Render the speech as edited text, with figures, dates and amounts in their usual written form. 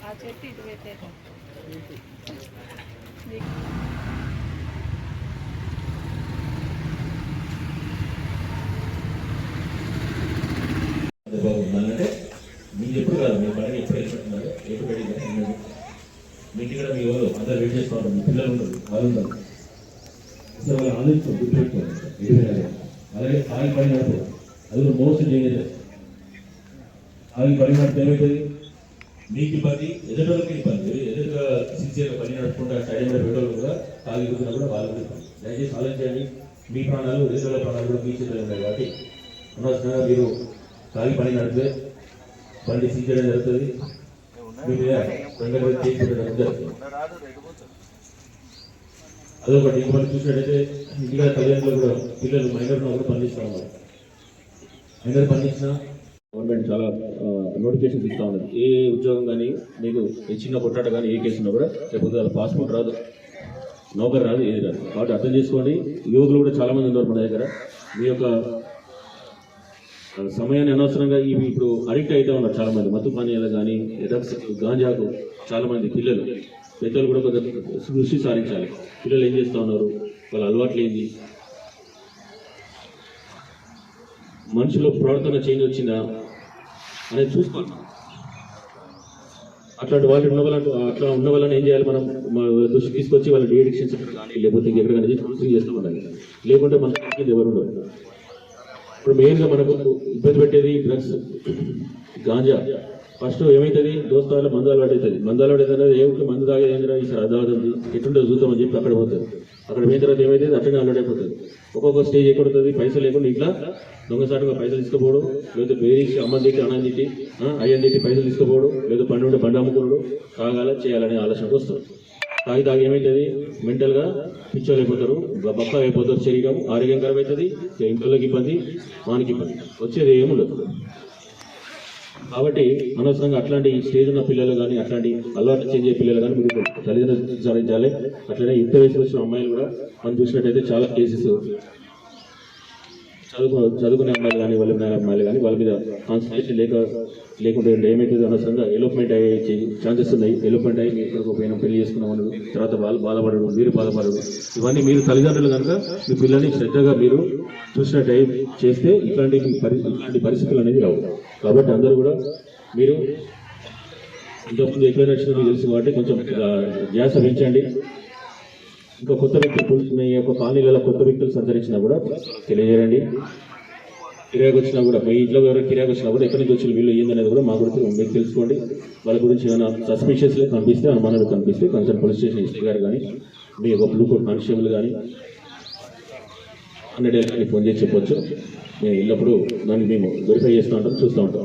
ఆ చెట్టు ఇటు పెట్టేది అంటే మీకు ఎప్పుడు కాదు మీ పని ఎప్పుడు వెళ్ళిపోతున్నారు ఎప్పుడు వెళ్ళింది మీకు ఇక్కడ మీ ఎవరు అందరు వెయిట్ చేసుకోవాలి మీ పిల్లలు ఉండదు వాళ్ళు ఉండదు అసలు వాళ్ళు ఆలోచించారు గుర్తుపెట్టుకోవాలి అలాగే ఆగి పని నడపదు అది కూడా మోస్ట్ డేంజరస్ ఆగి పని నడిపితే ఏమవుతుంది మీకు ఇబ్బంది ఎదుటోళ్ళకి ఇబ్బంది ఎదురుగా సిన్సియర్గా పని నడుపుకుంటా స్టడీ మీద పెట్టోళ్ళు కూడా ఆగి కూర్చున్నా కూడా వాళ్ళకి ఇబ్బంది దయచేసి ఆలోచించండి మీ ప్రాణాలు ఎదుటోళ్ళ ప్రాణాలు కూడా మీ చేతిలో ఉన్నాయి కాబట్టి అనవసరంగా మీరు కాగి పని నడిపితే బండి సీజ్ చేయడం జరుగుతుంది మీ మీద వెంటనే చేసి పెట్టడం జరుగుతుంది అదొకటి ఇంకొకటి చూసినట్టయితే ఇంటిగా తల్లిదండ్రులు కూడా పిల్లలు మైనర్ కూడా పనిచేస్తూ ఉన్నారు మైనర్ పనిచేసినా గవర్నమెంట్ చాలా నోటిఫికేషన్స్ ఇస్తూ ఉన్నది ఏ ఉద్యోగం కానీ మీకు చిన్న కొట్టాట కానీ ఏ కేసు ఉన్నా కూడా లేకపోతే వాళ్ళ పాస్పోర్ట్ రాదు నౌకరు రాదు ఏది రాదు కాబట్టి అర్థం చేసుకోండి యువకులు కూడా చాలామంది ఉన్నారు మన దగ్గర మీ యొక్క సమయాన్ని అనవసరంగా ఇవి ఇప్పుడు అడిక్ట్ అవుతూ ఉన్నారు చాలామంది మత్తు పానీయాలు కానీ డ్రగ్స్ గాంజాకు చాలామంది పిల్లలు పెద్దలు కూడా కొంచెం దృష్టి సారించాలి పిల్లలు ఏం చేస్తూ ఉన్నారు వాళ్ళ అలవాట్లు ఏంది మనుషుల ప్రవర్తన చేంజ్ వచ్చిందా అనేది చూసుకోవాలి అట్లాంటి వాళ్ళు అట్లా ఉన్న వాళ్ళని ఏం చేయాలి మనం దృష్టి తీసుకొచ్చి వాళ్ళ డిఎడిక్షన్ సెంటర్ కానీ లేకపోతే ఎక్కడ కానీ కౌన్సిలింగ్ చేస్తూ ఉండాలి లేకుంటే మనకి ఎవరు ఉండదు ఇప్పుడు మెయిన్గా మనకు ఇబ్బంది పెట్టేది డ్రగ్స్ గాంజా ఫస్ట్ ఏమవుతుంది దోస్తాల మందాలు పడుతుంది మందాలు పడేది అనేది ఏమిటి మందు తాగేది ఏంటంటే ఈసారి అదావుతుంది ఎటుంటే చూద్దామని చెప్పి అక్కడ పోతుంది అక్కడ పోయిన తర్వాత ఏమైతుంది అట్లనే అలవాటు అయిపోతుంది ఒక్కొక్క స్టేజ్ ఎక్కడుతుంది పైసలు లేకుండా ఇట్లా దొంగసాటుగా పైసలు తీసుకుపోవడం లేదా బేరీసి అమ్మని తిట్టి అన్నం తిట్టి అయ్యని తిట్టి పైసలు తీసుకుపోవడం లేదా పండు ఉంటే బండి అమ్ముకోవడం తాగాల చేయాలనే ఆలోచనకు వస్తుంది తాగి ఏమవుతుంది మెంటల్గా పిచ్చోలు అయిపోతారు బక్క అయిపోతారు శరీరం ఆరోగ్యం ఖరాబ్ అవుతుంది ఇంట్లోకి ఇబ్బంది వానికి ఇబ్బంది వచ్చేది ఏముండదు కాబట్టి అనవసరంగా అట్లాంటి స్టేజ్ ఉన్న పిల్లలు కానీ అట్లాంటి అలవాటు చేంజ్ అయ్యే పిల్లలు కానీ మీరు తల్లిదండ్రులు విచారించాలి అట్లనే యుక్త వయసులో వచ్చిన అమ్మాయిలు కూడా మనం చూసినట్టయితే చాలా కేసెస్ చదువుకునే అమ్మాయిలు కానీ వాళ్ళ అమ్మాయిలు కానీ వాళ్ళ మీద కాన్సన్ట్రేషన్ లేకుంటే ఏమవుతుంది అనవసరంగా ఎలోప్మెంట్ అయ్యే ఛాన్సెస్ ఉన్నాయి ఎలోప్మెంట్ అయ్యి మీరు ఇక్కడికి పోయినా పెళ్లి చేసుకున్నామని తర్వాత వాళ్ళు బాధపడడం మీరు బాధపడడం ఇవన్నీ మీరు తల్లిదండ్రులు కనుక మీ పిల్లల్ని శ్రద్ధగా మీరు చూసినట్టు చేస్తే ఇట్లాంటి పరిస్థితులు అనేది రావు కాబట్టి అందరూ కూడా మీరు ఇంతకుముందు ఎక్కడ నచ్చినా మీకు తెలుసు కాబట్టి కొంచెం ధ్యాస పెంచండి ఇంకా కొత్త వ్యక్తులు మీ యొక్క కాలనీలలో కొత్త వ్యక్తులు సంచరించినా కూడా తెలియజేయండి కిరాయికి వచ్చినా కూడా మీ ఇంట్లో ఎవరైనా కిరాయికి వచ్చినా కూడా ఎక్కడి నుంచి వచ్చిన వీళ్ళు ఏందనేది కూడా మా గురించి మీరు తెలుసుకోండి వాళ్ళ గురించి ఏమైనా సస్పిషియస్గా కనిపిస్తే అనుమానాలు కనిపిస్తే కన్సర్న్ పోలీస్ స్టేషన్ ఎస్పీ గారు కానీ మీ యొక్క బ్లూ కోట్ కానిస్టేబుల్ కానీ 100 ఫోన్ చేసి చెప్పొచ్చు మేము ఎల్లప్పుడూ దాన్ని మేము వెరిఫై చేస్తూ ఉంటాం చూస్తూ ఉంటాం